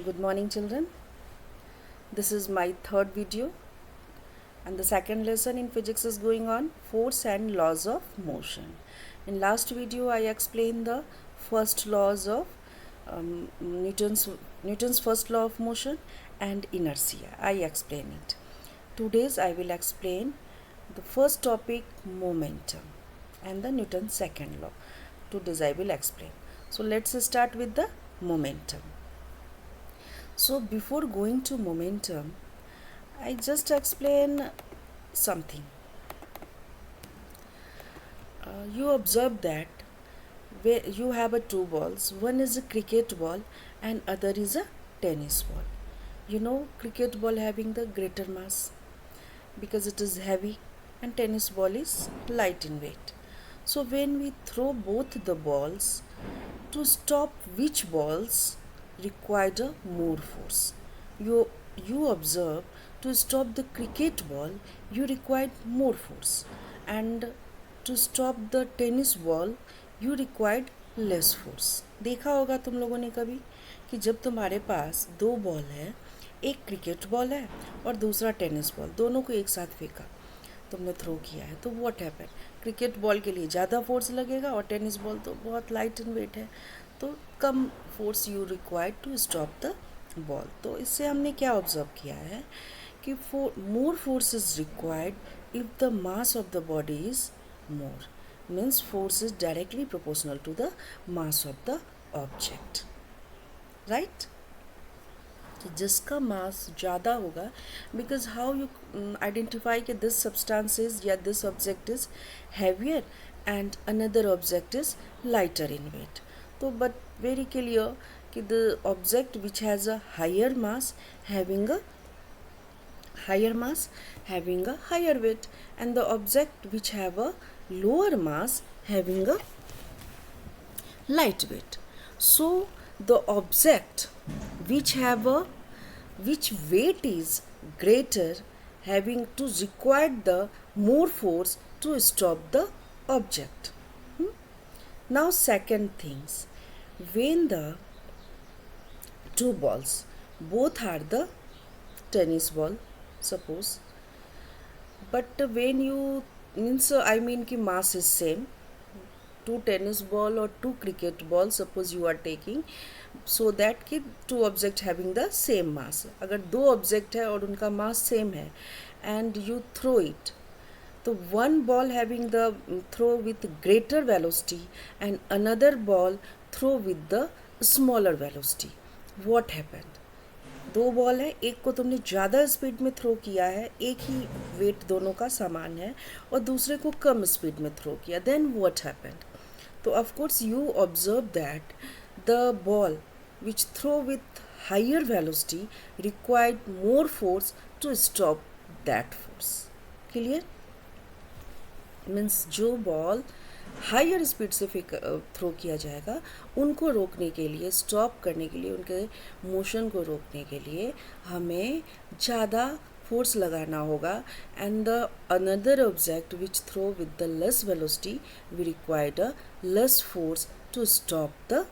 Good morning, children. This is my third video, and the second lesson in physics is going on force and laws of motion. In last video, I explained the first laws of Newton's first law of motion and inertia. I explained it. Today's I will explain the first topic, momentum, and the Newton's second law. Today's I will explain. So let's start with the momentum. So before going to momentum, I just explain something. You observe that where you have two balls. One is a cricket ball and other is a tennis ball. You know, cricket ball having the greater mass because it is heavy, and tennis ball is light in weight. So when we throw both the balls, to stop which balls required a more force. You observe, to stop the cricket ball you required more force, and to stop the tennis ball you required less force. देखा होगा तुम लोगों ने कभी कि जब तुम्हारे पास दो बॉल है, एक क्रिकेट बॉल है और दूसरा टेनिस बॉल, दोनों को एक साथ फेंका, तुमने थ्रो किया है, तो व्हाट हैपन, क्रिकेट बॉल के लिए ज़्यादा फोर्स लगेगा और टेनिस बॉल तो बहुत लाइट इन वेट है, तो कम force you required to stop the ball. तो इससे हमने क्या ऑब्जर्व किया है कि more force is required if the mass of the body is more, means force is directly proportional to the mass of the object, right. तो जिसका mass ज़्यादा होगा, बिकॉज हाउ यू आइडेंटिफाई कि दिस सब्सटेंस इज या this object is heavier and another object is lighter in weight. तो but very clear कि the object which has a higher mass having a higher weight, and the object which have a lower mass having a light weight. So the object which weight is greater having to require the more force to stop the object. Now second things, when the two balls both are the tennis ball suppose, but when you means I mean ki mass is same, two tennis ball or two cricket ball suppose you are taking, so that कि two object having the same mass. अगर दो object है और उनका mass same है and you throw it, तो one ball having the throw with greater velocity and another ball throw with the smaller velocity, what happened? दो ball है, एक को तुमने ज़्यादा स्पीड में थ्रो किया है, एक ही वेट दोनों का समान है, और दूसरे को कम स्पीड में थ्रो किया, देन व्हाट हैपेंड? तो of course you observe that the ball which throw with higher velocity required more force to stop that force. Clear? Means जो बॉल हायर स्पीड से थ्रो किया जाएगा, उनको रोकने के लिए, स्टॉप करने के लिए, उनके मोशन को रोकने के लिए हमें ज़्यादा फोर्स लगाना होगा, and the another object which throw with the less velocity we required a less force to stop the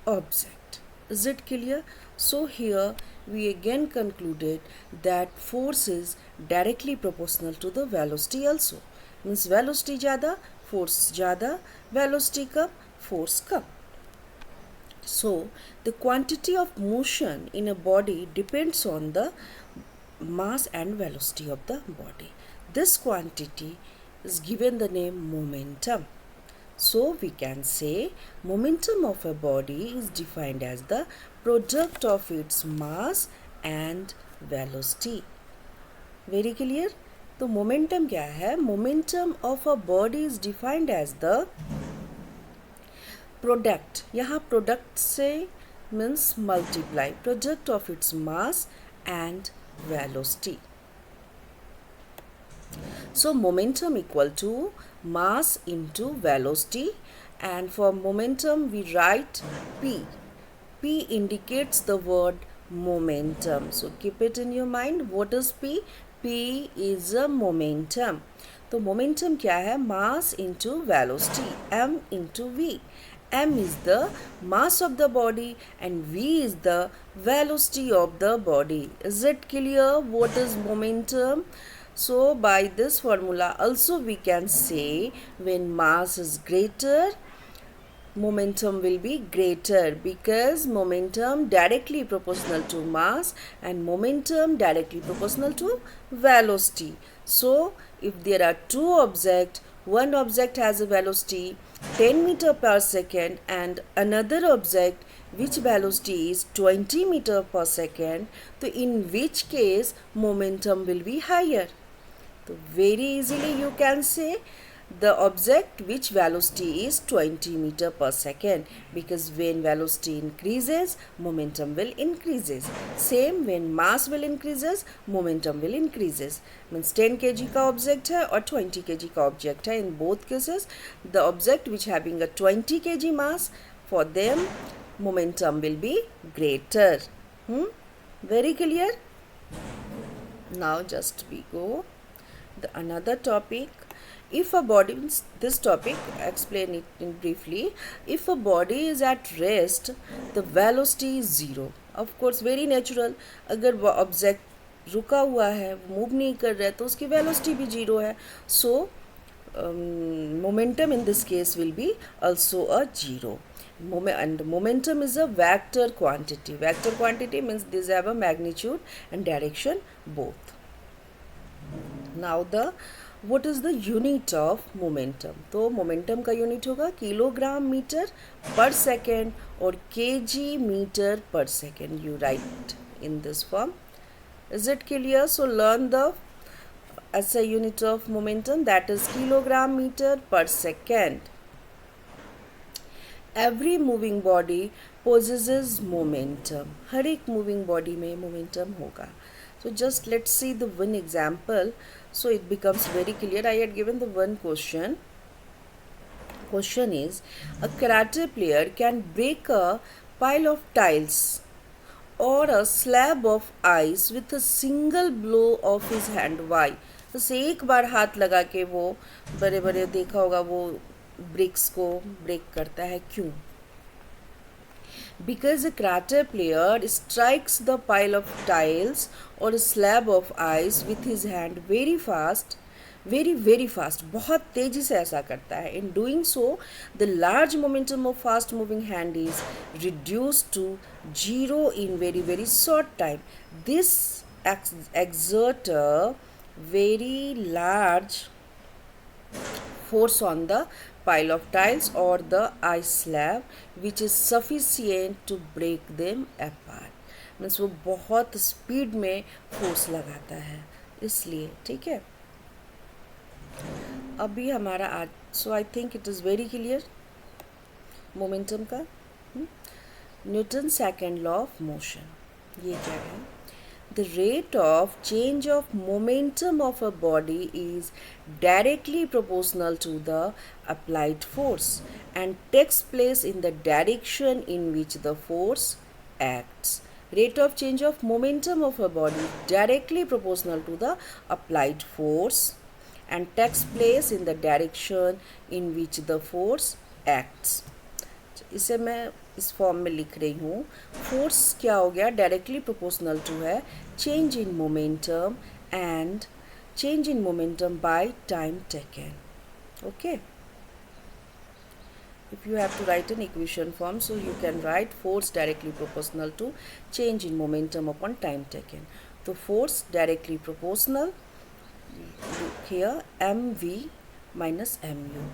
object. Is it clear? So here we again concluded that force is directly proportional to the velocity also. Means velocity ज़्यादा, force ज़्यादा, velocity come, force come. So the quantity of motion in a body depends on the mass and velocity of the body. This quantity is given the name momentum. So we can say momentum of a body is defined as the product of its mass and velocity. Very clear? तो momentum क्या है? Momentum of a body is defined as the product. यहाँ product से means multiply, product of its mass and velocity. So momentum equal to mass into velocity, and for momentum we write P. P indicates the word momentum. So keep it in your mind. What is P? P is a momentum. तो momentum क्या है? Mass into velocity, m into v, m is the mass of the body and v is the velocity of the body. Is it clear what is momentum? So by this formula also we can say when mass is greater, momentum will be greater, because momentum directly proportional to mass and momentum directly proportional to velocity. So if there are two objects, one object has a velocity 10 meter per second and another object which velocity is 20 meter per second, so in which case momentum will be higher. So very easily you can say the object which velocity is 20 meter per second, because when velocity increases momentum will increases. Same when mass will increases momentum will increases. Means 10 kg का object है और 20 kg का object है. In both cases the object which having a 20 kg mass, for them momentum will be greater. Very clear? Now just we go the another topic. If a body, this topic explain it in briefly. If a body is at rest, the velocity is zero. Of course very natural. अगर वो object रुका हुआ है, move नहीं कर रहा है, तो उसकी velocity भी zero है. So momentum in this case will be also a zero. And momentum is a vector quantity. Vector quantity means these have a magnitude and direction both. Now the what is the unit of momentum? तो momentum का unit होगा kilogram metre पर second और kg metre per second. You write in this form. Is it clear? So learn the SI unit of momentum, that is kilogram meter per second. Every moving body possesses momentum. हर एक moving body में momentum होगा. So just let's see the one example, so it becomes very clear. I had given the one question. Question is, a karate player can break a pile of tiles or a slab of ice with a single blow of his hand. Why? बस एक बार हाथ लगा के वो बड़े बड़े देखा होगा वो ब्रिक्स को ब्रेक करता है. क्यों? Because a karate player strikes the pile of tiles or a slab of ice with his hand very fast, very fast, बहुत तेजी से ऐसा करता है. In doing so, the large momentum of fast moving hand is reduced to zero in very short time. This exert a very large force on the pile of tiles or the ice slab which is sufficient to break them apart. Means वो बहुत speed में force लगाता है इसलिए. ठीक है, अभी हमारा आज so I think it is very clear momentum का. Newton second law of motion. ये क्या है? The rate of change of momentum of a body is directly proportional to the applied force and takes place in the direction in which the force acts. Rate of change of momentum of a body is directly proportional to the applied force and takes place in the direction in which the force acts. इसे मैं इस form में लिख रही हूँ. Force क्या हो गया? डायरेक्टली प्रोपोर्शनल टू है change in momentum and change in momentum by time taken. Okay, if you have to write an equation form, so you can write force directly proportional to change in momentum upon time taken. So force directly proportional, here mv minus mu.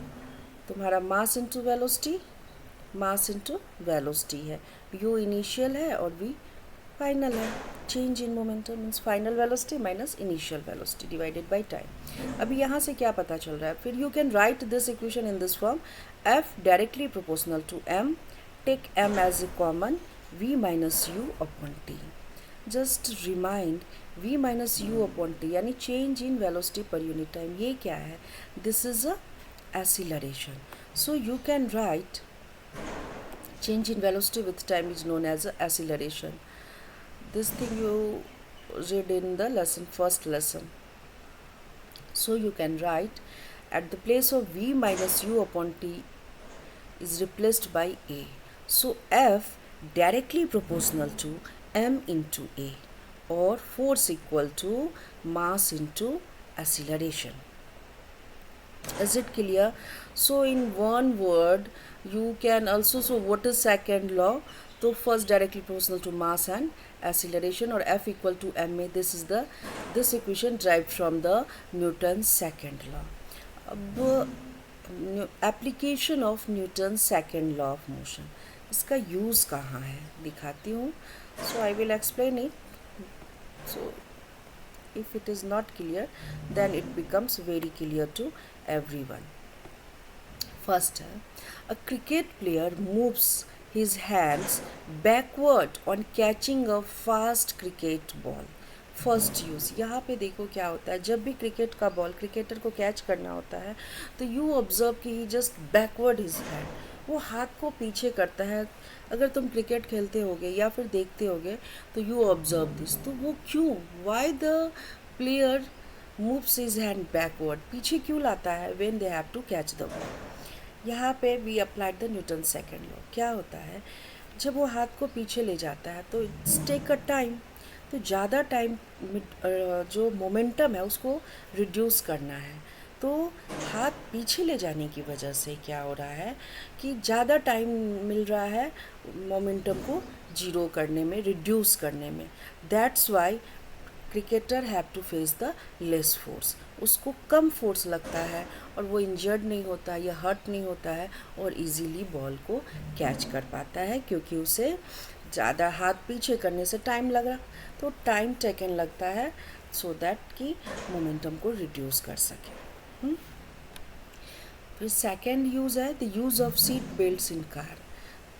तुम्हारा mass into velocity, mass into velocity है. u initial है और v final है. Change in momentum means final velocity minus initial velocity divided by time. अभी यहाँ से क्या पता चल रहा है? फिर you can write this equation in this form. f directly proportional to m, take m as a common, v minus u upon t. Just remind v minus u upon t यानी change in velocity per unit time. ये क्या है? This is a acceleration. So you can write change in velocity with time is known as acceleration. This thing you read in the lesson, first lesson. So you can write at the place of v minus u upon t, is replaced by A. So F directly proportional to m into A, or force equal to mass into acceleration. Is it clear? So in one word you can also, so what is second law? So first directly proportional to mass and acceleration, or F equal to ma. This equation derived from the Newton's second law. अब application of Newton second law of motion, इसका use कहाँ है दिखाती हूँ. So I will explain it. So if it is not clear, then it becomes very clear to everyone. First, a cricket player moves his hands backward on catching a fast cricket ball. First use, यहाँ पे देखो क्या होता है. जब भी cricket का ball cricketer को कैच करना होता है तो यू ऑब्जर्व कि ही जस्ट बैकवर्ड हिज हैंड, वो हाथ को पीछे करता है. अगर तुम क्रिकेट खेलते होगे या फिर देखते होगे तो यू ऑब्जर्व दिस. तो वो क्यों, why the player moves his hand backward, पीछे क्यों लाता है when they have to catch the ball. यहाँ पे we applied the Newton second law. क्या होता है, जब वो हाथ को पीछे ले जाता है तो इट्स टेक अ टाइम. तो ज़्यादा टाइम जो मोमेंटम है उसको रिड्यूस करना है. तो हाथ पीछे ले जाने की वजह से क्या हो रहा है कि ज़्यादा टाइम मिल रहा है मोमेंटम को जीरो करने में, रिड्यूस करने में. That's why cricketer have to face the less force. उसको कम फोर्स लगता है और वो इंजर्ड नहीं होता या हर्ट नहीं होता है और इजीली बॉल को कैच कर पाता है, क्योंकि उसे ज़्यादा हाथ पीछे करने से टाइम लग रहा, तो टाइम टेकन लगता है सो दैट कि मोमेंटम को रिड्यूस कर सके. फिर सेकेंड यूज़ है the use of seat belts in car.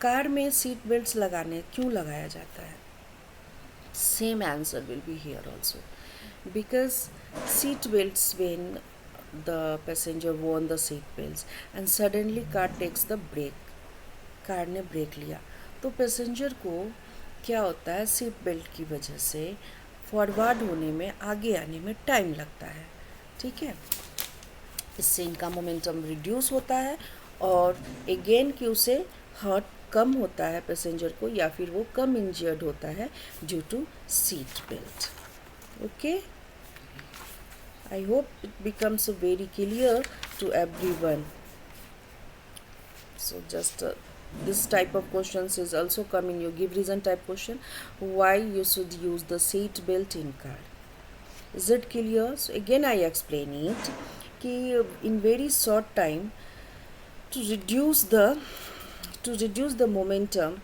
Car में सीट बेल्ट्स लगाने क्यों लगाया जाता है? Same answer will be here also, because seat belts, when the passenger worn the seat belts and suddenly car takes the brake, car ने break लिया तो passenger को क्या होता है, सीट बेल्ट की वजह से फॉरवर्ड होने में, आगे आने में टाइम लगता है. ठीक है, इससे इनका मोमेंटम रिड्यूस होता है और अगेन कि उसे हर्ट कम होता है पैसेंजर को, या फिर वो कम इंजर्ड होता है due to seat belt. Okay, I hope it becomes very clear to everyone. So just this type of questions is also come in your give reason type question, why you should use the seat belt in car. Is it clear? So again I explain it कि in very short time to reduce the momentum,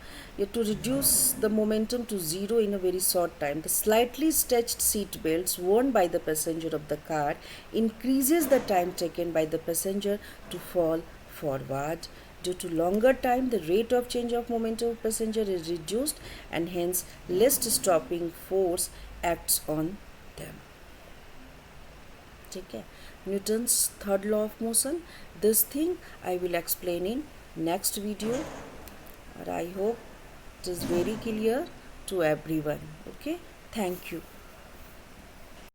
to reduce the momentum to zero in a very short time, the slightly stretched seat belts worn by the passenger of the car increases the time taken by the passenger to fall forward. Due to longer time, the rate of change of momentum of passenger is reduced and hence less stopping force acts on them. ठीक है, Newton's third law of motion. This thing I will explain in next video, and I hope it is very clear to everyone. Okay, thank you.